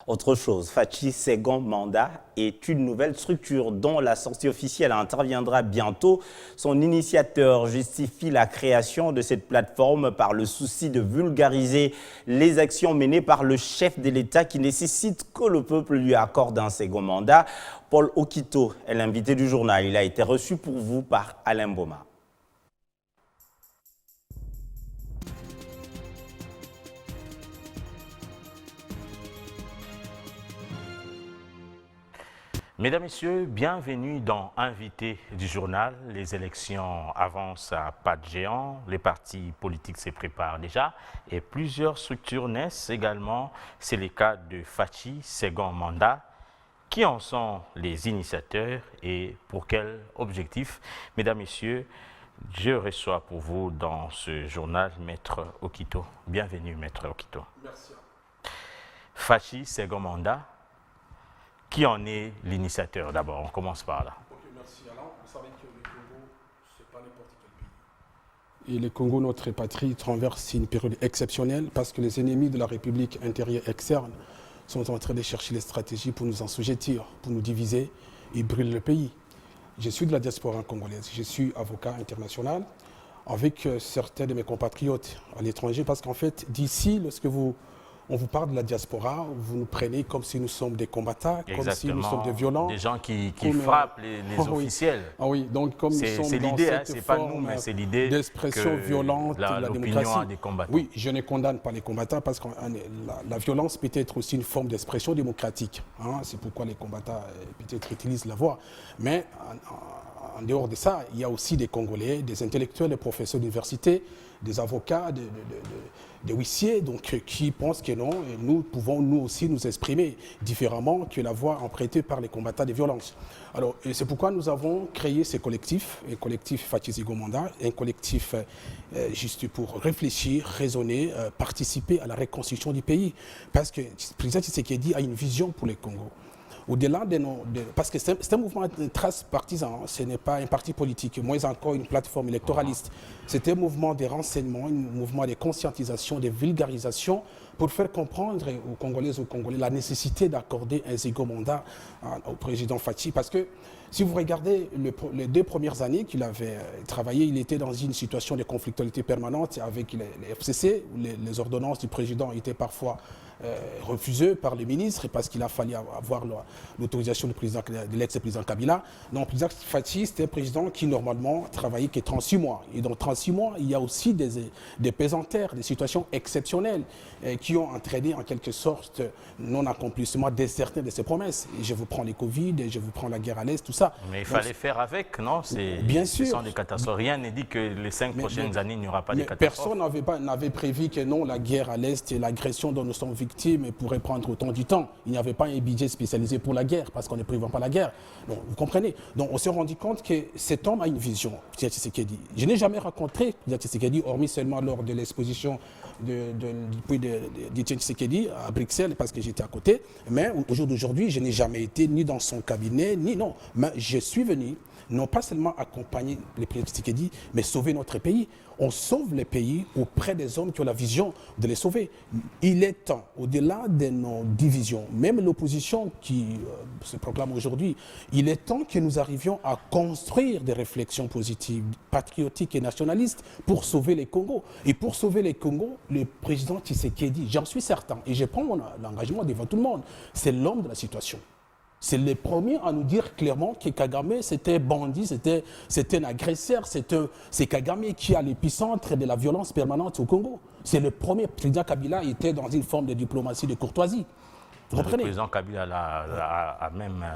Autre chose, Fachi Second Mandat est une nouvelle structure dont la sortie officielle interviendra bientôt. Son initiateur justifie la création de cette plateforme par le souci de vulgariser les actions menées par le chef de l'État qui nécessite que le peuple lui accorde un second mandat. Paul Okito est l'invité du journal. Il a été reçu pour vous par Alain Boma. Mesdames, Messieurs, bienvenue dans Invité du journal. Les élections avancent à pas de géant, les partis politiques se préparent déjà et plusieurs structures naissent également. C'est le cas de Fachi Second Mandat. Qui en sont les initiateurs et pour quel objectif? Mesdames, Messieurs, je reçois pour vous dans ce journal Maître Okito. Bienvenue, Maître Okito. Merci. Fachi Second Mandat. Qui en est l'initiateur d'abord? On commence par là. Ok, merci Alain. Vous savez que le Congo, ce n'est pas n'importe quel pays. Et le Congo, notre patrie, traverse une période exceptionnelle parce que les ennemis de la République intérieure et externe sont en train de chercher les stratégies pour nous assujettir, pour nous diviser et brûler le pays. Je suis de la diaspora congolaise. Je suis avocat international avec certains de mes compatriotes à l'étranger parce qu'en fait, d'ici, lorsque on vous parle de la diaspora, vous nous prenez comme si nous sommes des combattants, comme si nous sommes des violents. Des gens qui frappent les officiels. Ah oui, donc comme nous sommes c'est dans l'idée, cette c'est pas nous, forme mais c'est l'idée d'expression violente de la démocratie. Des combattants. Oui, je ne condamne pas les combattants parce que la violence peut être aussi une forme d'expression démocratique. Hein. C'est pourquoi les combattants peut-être utilisent la voix. Mais en dehors de ça, il y a aussi des Congolais, des intellectuels, des professeurs d'université, des avocats, des huissiers, donc qui pensent que non, et nous pouvons nous aussi nous exprimer différemment que la voix empruntée par les combattants de violence. Alors, c'est pourquoi nous avons créé ce collectif, un collectif Fachi Second Mandat, un collectif juste pour réfléchir, raisonner, participer à la reconstruction du pays. Parce que le président Tshisekedi a une vision pour le Congo. Au-delà parce que c'est un mouvement transpartisan, ce n'est pas un parti politique, moins encore une plateforme électoraliste. C'est un mouvement de renseignement, un mouvement de conscientisation, de vulgarisation pour faire comprendre aux Congolaises et aux Congolais la nécessité d'accorder un second mandat au président Fachi. Parce que si vous regardez les 2 premières années qu'il avait travaillé, il était dans une situation de conflictualité permanente avec les FCC, où les ordonnances du président étaient parfois refusées par les ministres parce qu'il a fallu avoir l'autorisation de l'ex-président Kabila. Donc, le président Fachi, c'était un président qui, normalement, travaillait que 36 mois. Et dans 36 mois, il y a aussi des pesanteurs, des situations exceptionnelles qui ont entraîné, en quelque sorte, non-accomplissement de certaines de ses promesses. Et je vous prends les Covid, et je vous prends la guerre à l'Est, tout ça. Mais il fallait faire avec, non? Bien sûr. Ce sont des catastrophes. Rien n'est dit que les 5 prochaines années, il n'y aura pas de catastrophes. Personne n'avait prévu que non, la guerre à l'Est et l'agression dont nous sommes victimes pourrait prendre autant du temps. Il n'y avait pas un budget spécialisé pour la guerre, parce qu'on ne prévoit pas la guerre. Donc, vous comprenez? Donc, on s'est rendu compte que cet homme a une vision, Tshisekedi. Je n'ai jamais rencontré Tshisekedi, hormis seulement lors de l'exposition d'Étienne Tshisekedi à Bruxelles, parce que j'étais à côté. Mais au jour d'aujourd'hui, je n'ai jamais été ni dans son cabinet, ni non. Mais je suis venu, non pas seulement accompagner le président Tshisekedi, mais sauver notre pays. On sauve le pays auprès des hommes qui ont la vision de les sauver. Il est temps, au-delà de nos divisions, même l'opposition qui se proclame aujourd'hui, il est temps que nous arrivions à construire des réflexions positives, patriotiques et nationalistes pour sauver les Congos. Et pour sauver les Congos, le président Tshisekedi, j'en suis certain, et je prends mon engagement devant tout le monde, c'est l'homme de la situation. C'est le premier à nous dire clairement que Kagame, c'était bandit, c'était un agresseur, c'est Kagame qui est à l'épicentre de la violence permanente au Congo. C'est le premier. Président Kabila était dans une forme de diplomatie, de courtoisie. Vous comprenez? Le président Kabila a même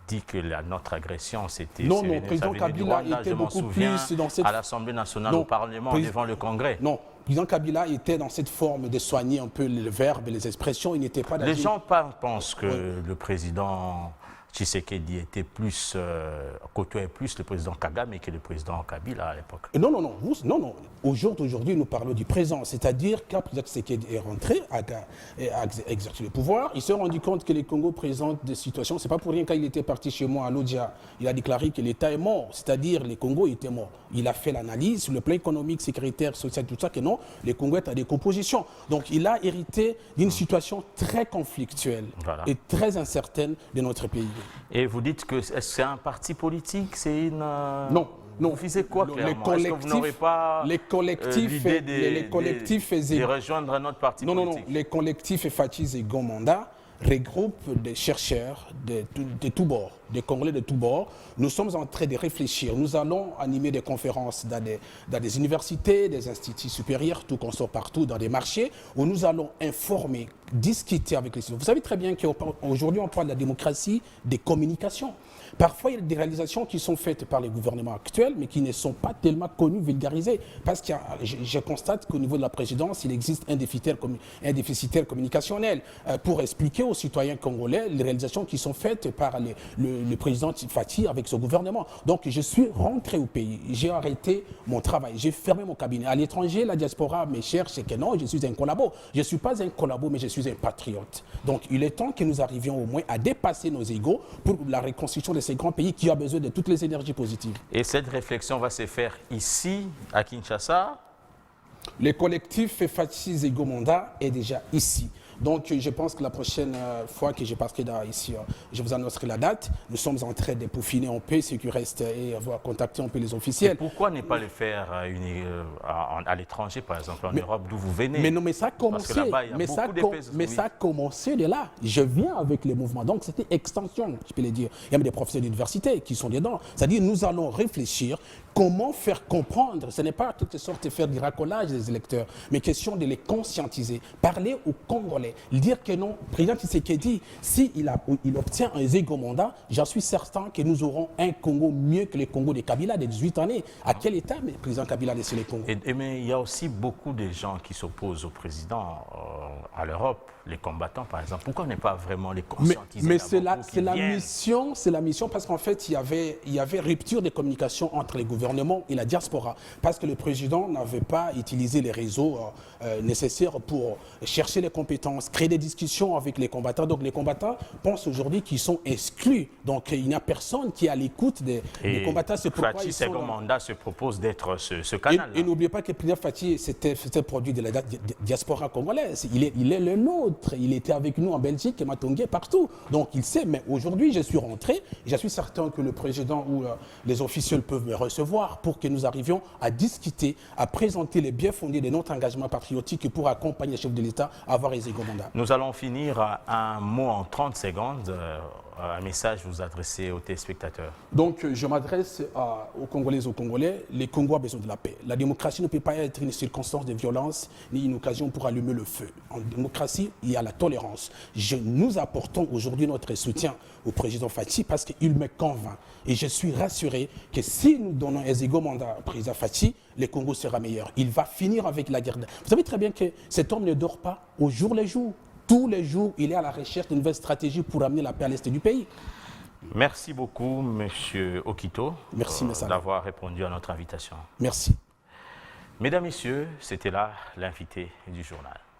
dit que notre agression, c'était... Non, le président Kabila était beaucoup plus dans cette... à l'Assemblée nationale, au Parlement, devant le Congrès. Non. Le président Kabila était dans cette forme de soigner un peu les verbes et les expressions. Il n'était pas dans les gens pensent que le président Tshisekedi était plus, côtoyait plus le président Kagame que le président Kabila à l'époque. Non, non, non. Non. Aujourd'hui, nous parlons du présent. C'est-à-dire quand le président Tshisekedi est rentré, a exercé le pouvoir, il s'est rendu compte que les Congo présentent des situations. C'est pas pour rien quand il était parti chez moi à Lodja, il a déclaré que l'État est mort. C'est-à-dire les Congo étaient morts. Il a fait l'analyse sur le plan économique, sécuritaire, social, tout ça, que non, les Congo étaient à décomposition. Donc il a hérité d'une situation très conflictuelle et très incertaine de notre pays. Et vous dites que c'est un parti politique, c'est une... Non. Vous visez quoi clairement? Est-ce que vous n'aurez pas l'idée de rejoindre un autre parti politique? Non. Les collectifs Fatis et Gomanda regroupent des chercheurs de tous bords, des Congolais de tous bords. Nous sommes en train de réfléchir. Nous allons animer des conférences dans des universités, des instituts supérieurs, tout qu'on sort partout, dans des marchés, où nous allons informer, discuter avec les citoyens. Vous savez très bien qu'aujourd'hui, on parle de la démocratie des communications. Parfois, il y a des réalisations qui sont faites par les gouvernements actuels, mais qui ne sont pas tellement connues, vulgarisées. Parce que je constate qu'au niveau de la présidence, il existe un déficitaire communicationnel pour expliquer aux citoyens congolais les réalisations qui sont faites par le président Fati avec ce gouvernement. Donc, je suis rentré au pays. J'ai arrêté mon travail. J'ai fermé mon cabinet. À l'étranger, la diaspora me cherche, c'est que non, je suis un collabo. Je ne suis pas un collabo, mais je suis un patriote. Donc, il est temps que nous arrivions au moins à dépasser nos égos pour la reconstruction de ces grands pays qui a besoin de toutes les énergies positives. Et cette réflexion va se faire ici, à Kinshasa? Le collectif Fatis et Gomanda est déjà ici. Donc, je pense que la prochaine fois que je passerai ici, je vous annoncerai la date. Nous sommes en train de peaufiner un peu ce qui reste et avoir contacté un peu les officiels. Et pourquoi ne pas le faire à l'étranger, par exemple, en Europe, d'où vous venez? Mais non, mais ça a commencé. Ça a commencé de là. Je viens avec les mouvements. Donc, c'était extension, je peux le dire. Il y a même des professeurs d'université qui sont dedans. C'est-à-dire, nous allons réfléchir comment faire comprendre. Ce n'est pas toutes sortes de faire du racolage des électeurs, mais question de les conscientiser. Parler aux Congolais. Dire que non, le président Tshisekedi, s'il obtient un égaux mandat, j'en suis certain que nous aurons un Congo mieux que le Congo de Kabila de 18 années. À quel état le président Kabila laissé les Congo? Mais il y a aussi beaucoup de gens qui s'opposent au président à l'Europe, les combattants par exemple. Pourquoi ne pas vraiment les conscientiser? Mais c'est la mission parce qu'en fait, il y avait rupture de communication entre les gouvernements et la diaspora. Parce que le président n'avait pas utilisé les réseaux nécessaires pour chercher les compétences, créer des discussions avec les combattants. Donc les combattants pensent aujourd'hui qu'ils sont exclus. Donc il n'y a personne qui est à l'écoute des combattants. C'est pourquoi Fatis et Gomanda se propose d'être ce canal. Et n'oubliez pas que le président Fatis, c'était produit de la diaspora congolaise. Il est le nôtre. Il était avec nous en Belgique, Matongé, partout. Donc il sait. Mais aujourd'hui, je suis rentré. Je suis certain que le président ou les officiels peuvent me recevoir pour que nous arrivions à discuter, à présenter les biens fondés de notre engagement patriotique pour accompagner le chef de l'État à avoir les égaux mandats. Nous allons finir un mot en 30 secondes. Un message vous adresser aux téléspectateurs. Donc, je m'adresse aux Congolaises, aux Congolais. Les Congos ont besoin de la paix. La démocratie ne peut pas être une circonstance de violence ni une occasion pour allumer le feu. En démocratie, il y a la tolérance. Nous apportons aujourd'hui notre soutien au président Fathi parce qu'il me convainc. Et je suis rassuré que si nous donnons un égaux mandat au président Fathi, le Congo sera meilleur. Il va finir avec la guerre. Vous savez très bien que cet homme ne dort pas au jour le jour. Tous les jours, il est à la recherche d'une nouvelle stratégie pour amener la paix à l'est du pays. Merci beaucoup, M. Okito, d'avoir répondu à notre invitation. Merci. Mesdames, Messieurs, c'était là l'invité du journal.